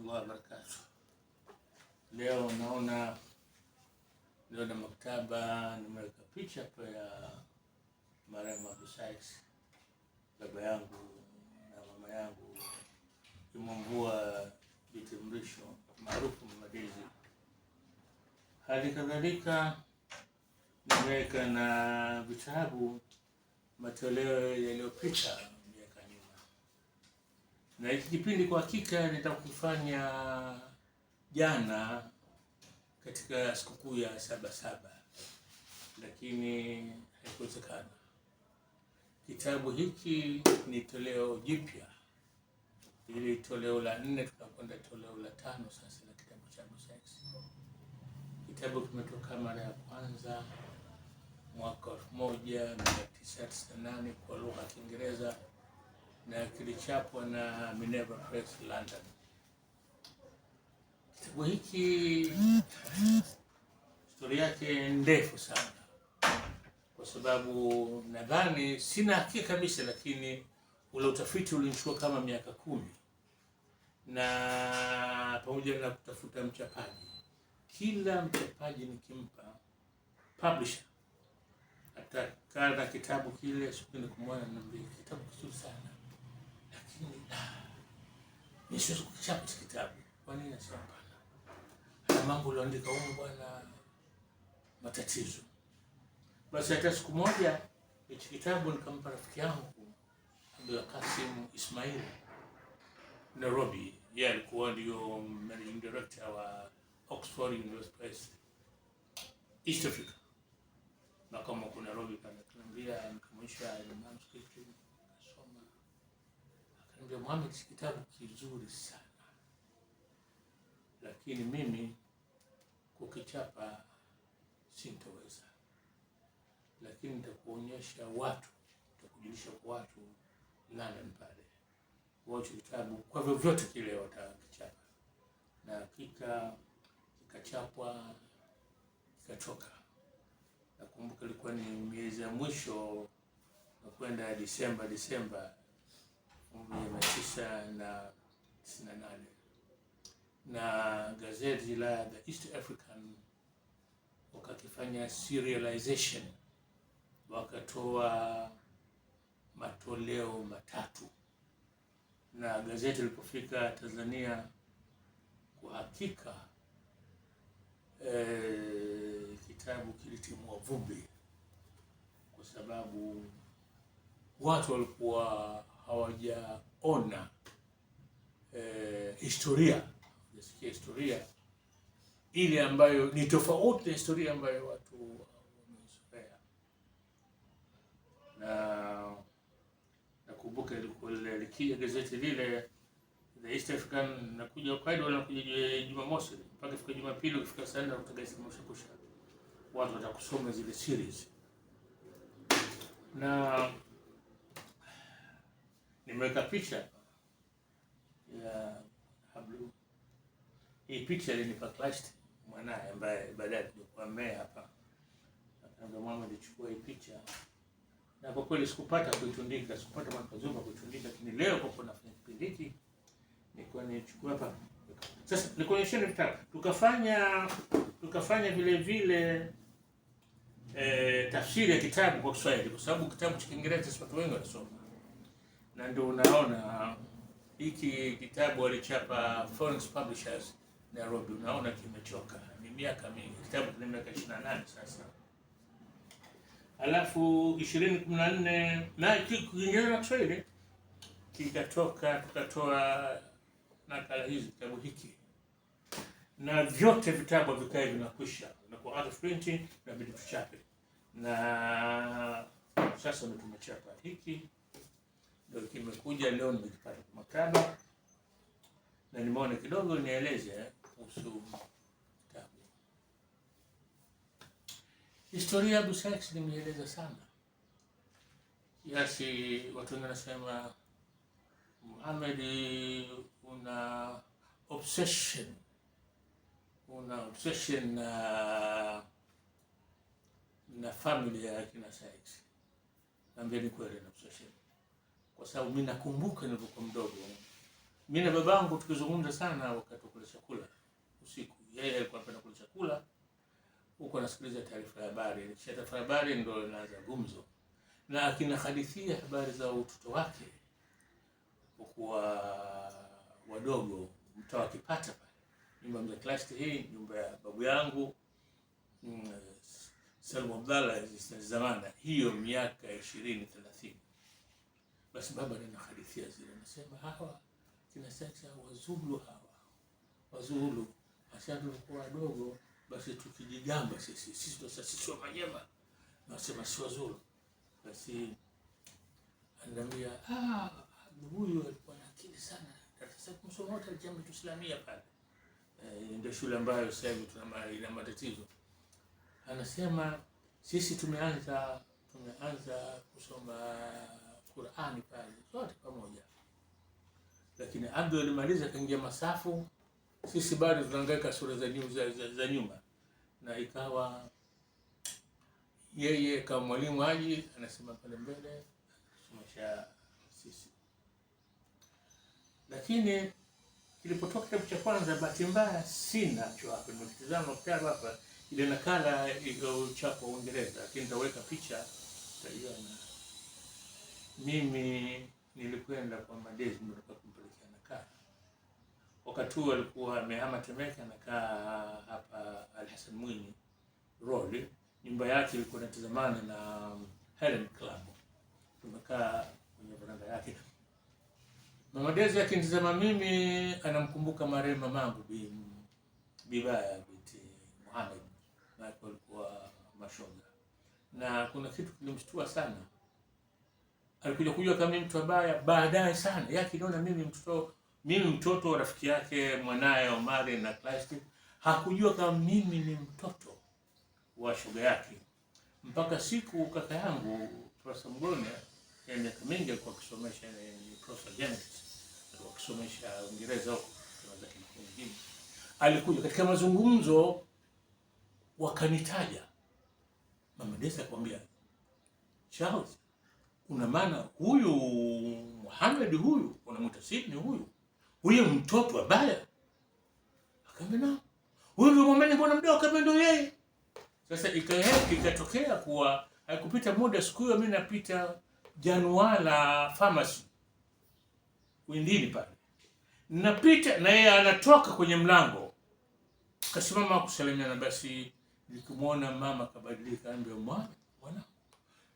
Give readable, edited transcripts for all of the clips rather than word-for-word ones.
warahmatullahi wabarakatuh. Leo naona maktaba, nimeweka picha hapa ya marehemu Abdul Sykes, baba yangu na mama yangu Kimwambua binti Mrisho maarufu Mama Daisy. Hali kadhalika nimeweka na vitabu matoleo yaliyopita miaka nyuma, na hiki kipindi kwa hakika nitakufanya jana katika sikukuu ya Sabasaba, lakini haikuwezekana. Kitabu hiki ni toleo jipya, ili toleo la 4, tunakwenda toleo la 5 sasa la kitabu cha Abdul Sykes. Kitabu kimetoka mara ya kwanza mwaka 1998 kwa lugha ya Kiingereza na kilichapwa na Minerva Press London. Kitabu hiki historia yake ndefu sana, kwa sababu nadhani, sina hakika kabisa, lakini ule utafiti ulinichukua kama miaka 10, na pamoja na kutafuta mchapaji. Kila mchapaji nikimpa publisher atakaa na kitabu kile, siku kumwona niambia kitabu kizuri sana, lakini mimi siwezi kukichapa kitabu. Kwa nini? Nasema hapana, na mambo uliandika huko bwana, matatizo. Basi hata siku moja hichi kitabu nikampa rafiki yangu Abdul Kasim Ismail Nairobi. Yeye alikuwa ndio managing director wa Oxford University Press East Africa, na kama kuna Nairobi pale, akaniambia, nikamwonyesha manuscript, akasoma, akaniambia, Mohamed, kitabu kizuri sana, lakini mimi kukichapa sintoweza, lakini nitakuonyesha watu, nitakujulisha kwa watu London pale wacho kitabu kwa vyovyote kile watakichapa. Na hakika kikachapwa, kikatoka. Nakumbuka ilikuwa ni miezi ya mwisho na kwenda Disemba 1998, na gazeti la The East African wakakifanya serialization, wakatoa matoleo 3, na gazeti lilipofika Tanzania kwa hakika kitabu kilitimua vumbi, kwa sababu watu walikuwa hawajaona historia ile ambayo ni tofauti na historia ambayo watu wamezoea. Na nakumbuka ilikuwa likija gazeti lile The East African, nakuja kaida, wanakuja Jumamosi mpaka fika Jumapili, ukifika saa 4 utagazeti mshakusha, watu watakusoma zile series. Na nimeweka picha ya Hablu. Hii picha ilinipa Christ mwanae, ambaye baadaye alikuwa mmea hapa. Akaambia, Mohamed, chukua hii picha. Na kwa kweli sikupata kuitundika, sikupata mapazuma kuitundika, lakini leo kwa kuna kipindi hiki nilikuwa nichukua hapa. Sasa nikuonyesheni vitabu. Tukafanya vile vile tafsiri ya kitabu kwa Kiswahili, kwa sababu kitabu cha Kiingereza si watu wengi wanasoma. Na ndio unaona hiki kitabu walichapa Foreign Publishers Nairobi. Unaona kimechoka, ni miaka mingi, kitabu kina miaka 28 sasa. Alafu 2014 na Kiingereza na Kiswahili kikatoka, tukatoa nakala hizi, kitabu hiki, na vyote vitabu vikae vinakwisha na kwa out of printing, na bidi tuchape. Na sasa ndio tumechapa hiki, ndio kimekuja leo, nimekipata kwa maktaba na nimeona kidogo nieleze kuhusu kitabu. Historia ya Abdul Sykes nimeeleza sana kiasi watu wengi wanasema, Mohamed, una obsession na familia ya kina Sykes. Naambia ni kweli na obsession, kwa sababu mimi nakumbuka nilipokuwa mdogo Mimi na babangu tukizungumza sana wakati wa kula chakula usiku. Yeye alikuwa anapenda kula chakula huko anasikiliza taarifa ya habari. Kisha taarifa ya habari ndio inaanza gumzo. Na akinahadithia habari za utoto wake kwa wadogo, mtawa kipata pale. Nyumba mzee Clasti hii, nyumba ya babu yangu Salum Abdallah zamana hiyo miaka 20-30. Basi baba anahadithia zile, anasema hawa kina sasa Wazulu hawa. Wazulu ashadu kwa wadogo, basi tukijigamba sisi wa Manyema na wasema si Wazulu. Basi anambia huyu alikuwa na akili sana. Sasa kumsoma wote Jamii Islamia pale. Ndio shule ambayo sasa hivi ina matatizo. Anasema sisi tumeanza kusoma Qur'ani pale sote pamoja. Lakini Abdul alimaliza kaingia masafu, sisi bado tunahangaika sura za nyuma. Na ikawa yeye kama mwalimu Haji anasema pale mbele tumesha sisi. Lakini kilipotoka kitabu cha kwanza, bahati mbaya sina cho hapa, nimekitazama kitabu hapa, ile nakala iliyochapwa Uingereza, lakini nitaweka picha utaiona. Mimi nilikwenda kwa Madezi ndio kumpelekea nakala. Wakati huo alikuwa amehama Temeke, anakaa hapa Al-Hassan Mwinyi Road. Nyumba yake ilikuwa inatazamana na Helen Club. Tumekaa kwenye veranda yake. Mama Dezi akinitazama mimi anamkumbuka marehemu mamangu Bibaya binti Muhammad, na alikuwa mashoga. Na kuna kitu kilimshtua sana. Alikuja kujua kama mimi mtu mbaya baadaye sana. Yake inaona mimi mtoto wa rafiki yake mwanae Omari na Clasti, hakujua kama mimi ni mtoto wa shoga yake. Mpaka siku kaka yangu Profesa Mgone ya miaka mingi alikuwa akisomesha Profesa Genetics, alikuwa akisomesha Uingereza huko kwa zake nyingine. Alikuja katika mazungumzo wakanitaja. Mama Desa akamwambia, Charles, una maana huyu Muhammad huyu unamwita Sidney huyu mtoto wa baya? Akamwambia na huyu ndio mama mbona mdogo kama ndio yeye. Sasa ikatokea kuwa haikupita muda, siku hiyo mimi napita Januala Pharmacy Windini pale. Napita na yeye anatoka kwenye mlango. Kasimama kusalimiana, basi nikimuona mama kabadilika, anambia mwana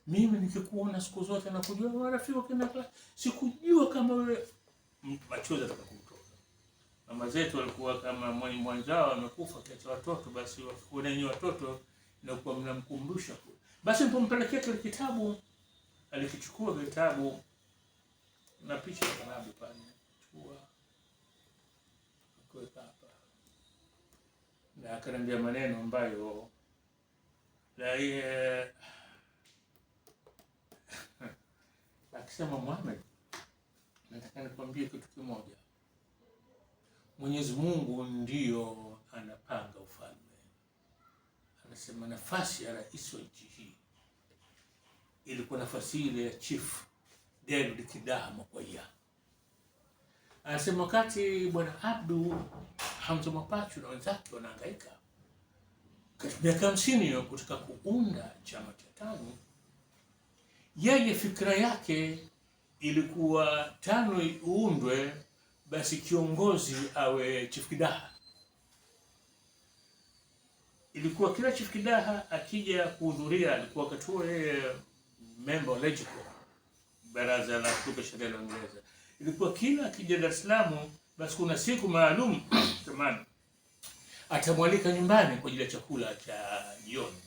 mimi nikikuona siku zote na kujua marafiki kina class, sikujua kama wewe. Machozi atakakutoka. Mama zetu walikuwa kama mwanzao amekufa kiacha watoto, basi wakikuona nyinyi watoto na kwa mnamkumbusha. Basi nilipompelekea kile kitabu, alikichukua kitabu na picha ya kalamu pale, chukua kuweka hapa, na akaniambia maneno ambayo akisema, Muhammad, nataka nikwambie kitu kimoja. Mwenyezi Mungu ndio anapanga ufalme. Anasema nafasi ya rais wa nchi hii ilikuwa nafasi ile ya Chief David Kidaha Makwaya. Anasema wakati bwana Abdu Hamza Mapachu na wenzake wanahangaika katika miaka 50 kutaka kuunda chama cha TANU, yeye fikra yake ilikuwa TANU iundwe, basi kiongozi awe Chief Kidaha. Ilikuwa kila Chief Kidaha akija kuhudhuria, alikuwa wakati huo yeye member legislative baraza la kutunga sheria la Uingereza. Ilikuwa kila akija Dar es Salaam, basi kuna siku maalum tamani atamwalika nyumbani kwa ajili ya chakula cha jioni.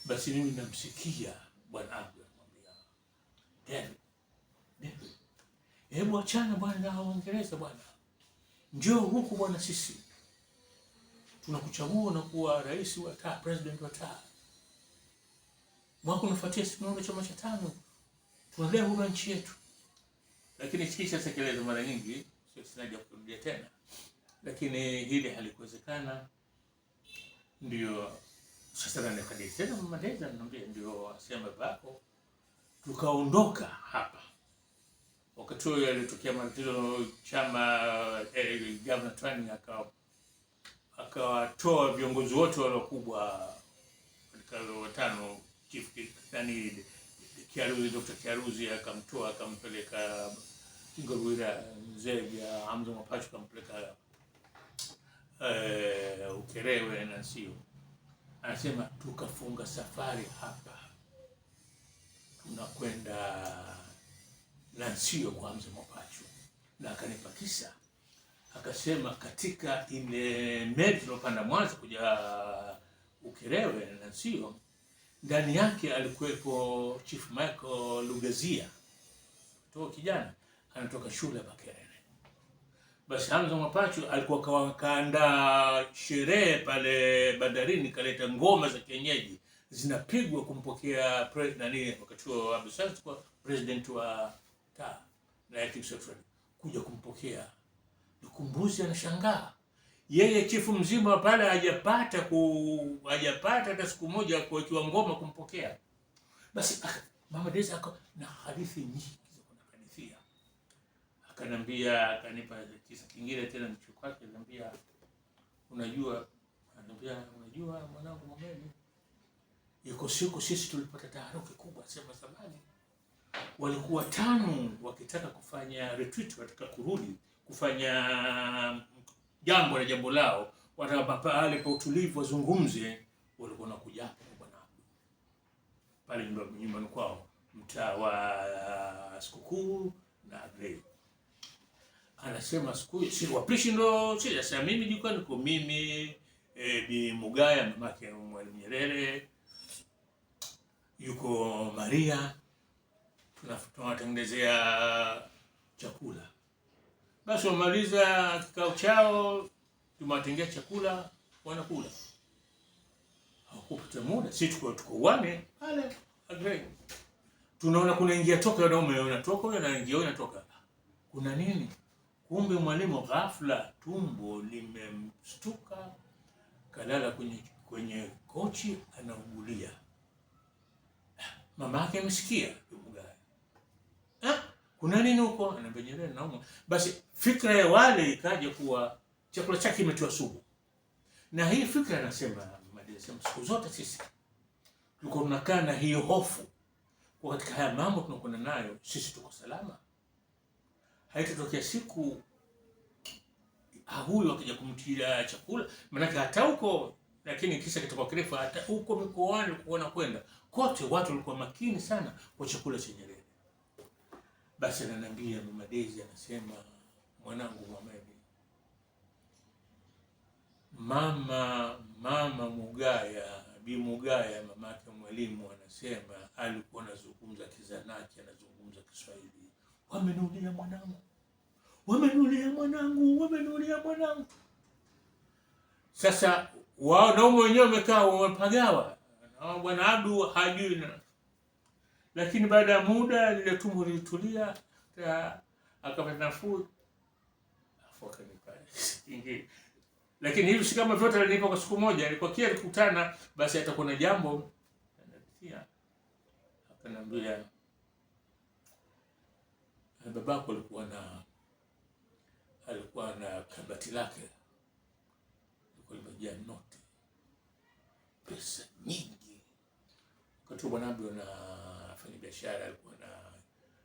Basi mimi namsikia bwana Abdu anamwambia, David, hebu achana bwana na Uingereza bwana. Njoo huku bwana, sisi tunakuchagua na kuwa rais wa TAA, president wa TAA. Mwaka unafuatia siku chama cha TANU. Tunalea huru nchi yetu. Lakini kisha sekeleza mara nyingi, sio sinaja kurudia tena. Lakini hili halikuwezekana. Ndio sasa na hadithi tena Mama Deza ananiambia, ndio asema bako tukaondoka hapa. Wakati huo alitokea matatizo chama, Governor Twining akawatoa viongozi wote walokubwa katika watano, Chief nani Kiaruzi, Dr. Kiaruzi akamtoa akampeleka Kingolwira, Nzega, Hamza Mwapachu akampeleka Ukerewe na sio. Anasema tukafunga safari hapa, tunakwenda Lansio kwa Hamza Mwapachu, na akanipa kisa, akasema katika ile meli tulopanda Mwanza kuja Ukerewe na Lansio, ndani yake alikuwepo Chief Michael Lugazia, kutoka kijana anatoka shule ya Makerere. Basi Hamza Mwapachu alikuwa kaandaa sherehe pale bandarini, kaleta ngoma za kienyeji zinapigwa kumpokea nani wakati wa Abdulsalam kwa president wa taa na active secretary kuja kumpokea. Nikumbuzi anashangaa, yeye chifu mzima pale hajapata hata siku moja kuwekiwa ngoma kumpokea. Basi Mama Deza na hadithi nyingi za kunahadithia, akanambia, akanipa kisa kingine tena mchu kwake, anambia unajua mwanangu Mohamed, yuko siku sisi tulipata taharuki kubwa. Sema zamani walikuwa tano wakitaka kufanya retreat, wataka kurudi kufanya jambo lao, wataka pale pa utulivu wazungumze, walikuwa nakuja hapo bwana pale nyumbani kwao mtaa wa Sikukuu na Grey. Anasema siku si wapishi ndo si sasa, mimi nilikuwa niko mimi Bi Mugaya mamake Mwalimu Nyerere, yuko Maria, tunatengenezea chakula. Basi wamaliza kikao chao, tumewatengea chakula, wanakula. Hakupita muda, sisi tuko uwane pale Agrey, tunaona kuna ingia toka wanaume, wanatoka huyo na ingia toka. Kuna nini? Kumbe mwalimu ghafla tumbo limemstuka, kalala kwenye kochi anaugulia. Mama yake amesikia Mugaya. Kuna nini huko? Anambia Nyerere naumwa. Basi fikra ya wale ikaja kuwa chakula chake kimetiwa sumu. Na hii fikra anasema Madesema, siku zote sisi tulikuwa tunakaa na hiyo hofu kwa katika haya mambo tunakwenda nayo, sisi tuko salama. Haitatokea siku huyu akija kumtia chakula, maana hata huko, lakini kisa kitakuwa kirefu, hata huko mikoani kuona kwenda kote watu walikuwa makini sana kwa chakula cha Nyerere. Basi ananiambia Mama Daisy, anasema mwanangu Mohamed, mama Mugaya, Bi Mugaya mamake Mwalimu, anasema alikuwa anazungumza Kizanaki, anazungumza Kiswahili. Wamenulia mwanangu, wamenulia mwanangu. Sasa wao nao wenyewe wamekaa wamepagawa, na bwana Abdu hajui na. Lakini baada ya muda lile tumbo lilitulia, akapata nafuu, afoka nipa. Lakini hivi si kama vyote alinipa kwa siku moja, alikuwa kia alikutana basi atakuwa na jambo anatia. Akanambia babako alikuwa na kabati lake, alikuwa limejaa noti, pesa nyingi. Wakati bwana Abdu anafanya biashara, alikuwa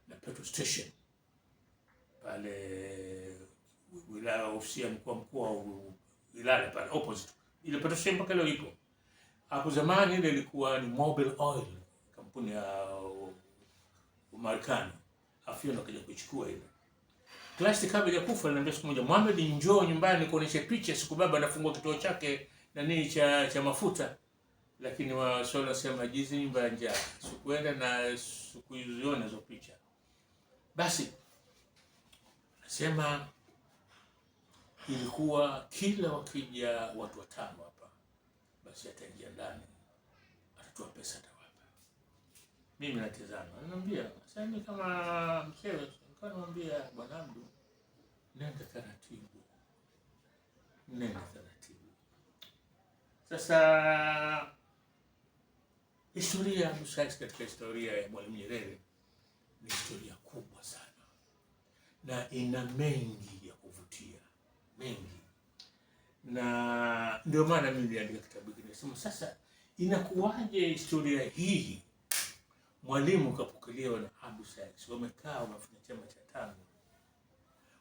na petrol station pale wilaya, ofisi ya mkuu Ilala pale opposite. Ile petrol station mpaka leo ipo. Hapo zamani ile ilikuwa ni Mobil Oil, kampuni ya Marekani. Afio ndo kaja kuchukua ile. Classic kabla ya kufa ananiambia siku moja, Mohamed, njoo nyumbani kuonesha picha. Siku baba anafungua kituo chake nani cha mafuta. Lakini waswahili wanasema jizi nyumba ya njaa. Sikuenda na sikuiona hizo picha. Basi nasema ilikuwa kila wakija watu watano hapa, basi ataingia ndani, atatoa pesa atawapa. Mimi natazama, ananiambia sasa mimi kama mkewe, nikamwambia bwana Abdu, nenda taratibu. Sasa historia ya Abdulsalam katika historia ya Mwalimu Nyerere ni historia kubwa sana. na ina mengi ya kuvutia, mengi, na ndio maana mimi niliandika kitabu hiki. Nasema sasa, inakuwaje historia hii Mwalimu kapokelewa na Abdu Sayyaf, wamekaa wamefanya chama cha TANU,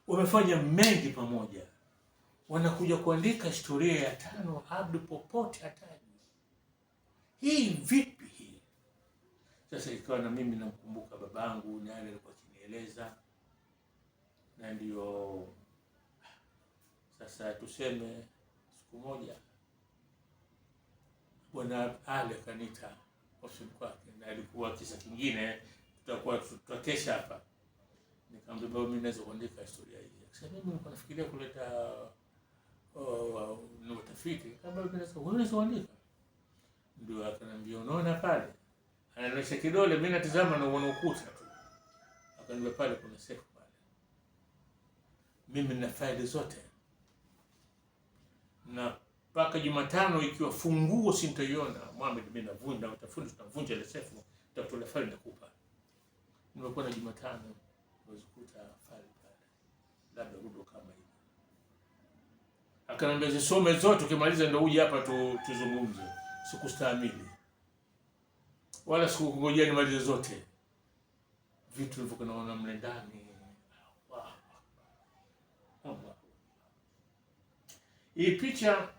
wamefanya mengi pamoja, wanakuja kuandika historia ya TANU, Abdu popote hataji. Hii vipi hii? Sasa ikawa na mimi namkumbuka babangu na yale alikuwa akinieleza, na ndio sasa tuseme siku moja Bwana Ali akanita ofisini kwake, na alikuwa kisa kingine, tutakesha hapa. Nikamwambia baba, mimi naweza kuandika historia hii. Akasema mimi nilikuwa nafikiria kuleta utafiti. Kama unaweza kuandika. Ndio akaniambia, unaona pale? Anaonyesha kidole, mimi natazama na uone ukuta tu. Akaniambia pale kuna sefu pale. Mimi nina faili zote. Na mpaka Jumatano ikiwa funguo sintaiona, Mohamed mimi navunja, utafundi tunavunja ile sefu, tutatoa faili nitakupa. Nimekuwa na Jumatano kukuta faili pale. Labda rudo kama hivi. Akaniambia zisome zote, ukimaliza ndio uje hapa tuzungumze. Sikustahimili. Wala sikungojea nimalize zote. Vitu vilivyokuwa naona mle ndani. Allah. Hii picha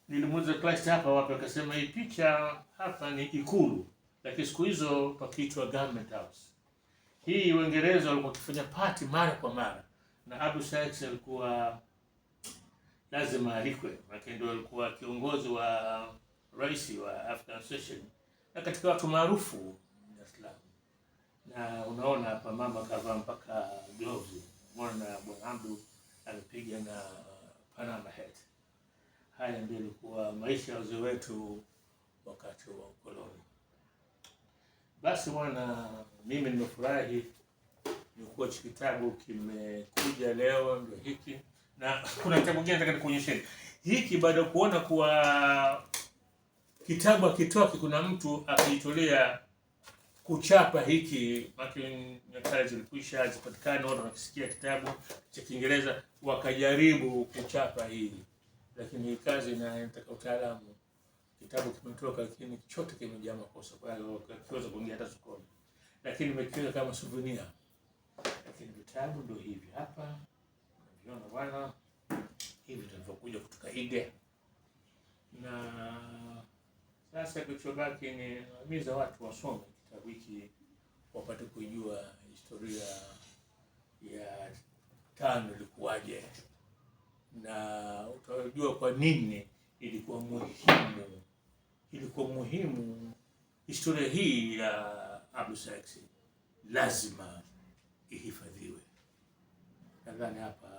nilimuuliza Christ hapa wapi, akasema hii picha hapa ni Ikulu, lakini siku hizo pakiitwa Government House. Hii Uingereza walikuwa wakifanya party mara kwa mara, na Abdu Sayyaf alikuwa lazima alikwe, maana ndio alikuwa kiongozi wa rais wa African Association na katika watu maarufu Dar es Salaam. Na unaona hapa mama kavaa mpaka gloves, unaona Bwana Abdu alipiga na Panama hat. Haya ndio ilikuwa maisha ya wazee wetu wakati wa ukoloni. Basi bwana, mimi nimefurahi nilikuwa kitabu kimekuja leo, ndio hiki. Na kuna kitabu kingine nataka nikuonyeshe. Hiki baada ya kuona kuwa kitabu akitoki kuna mtu akijitolea kuchapa hiki, makini nyakati zilikwisha zipatikana, watu wakisikia kitabu cha Kiingereza wakajaribu kuchapa hili. Lakini kazi inataka utaalamu. Kitabu kimetoka lakini chote kimejaa makosa, kwa hiyo kiweza kuingia hata sokoni. Lakini nimekiweka kama souvenir. Lakini vitabu ndio hivi hapa. Unaona bwana, hivi tulivyokuja kutoka India. Na sasa kilichobaki ni himiza watu wasome kitabu hiki wapate kujua historia ya TANU ilikuwaje, na utajua kwa nini ilikuwa muhimu historia hii ya Abdu Sayyaf lazima ihifadhiwe. Nadhani hapa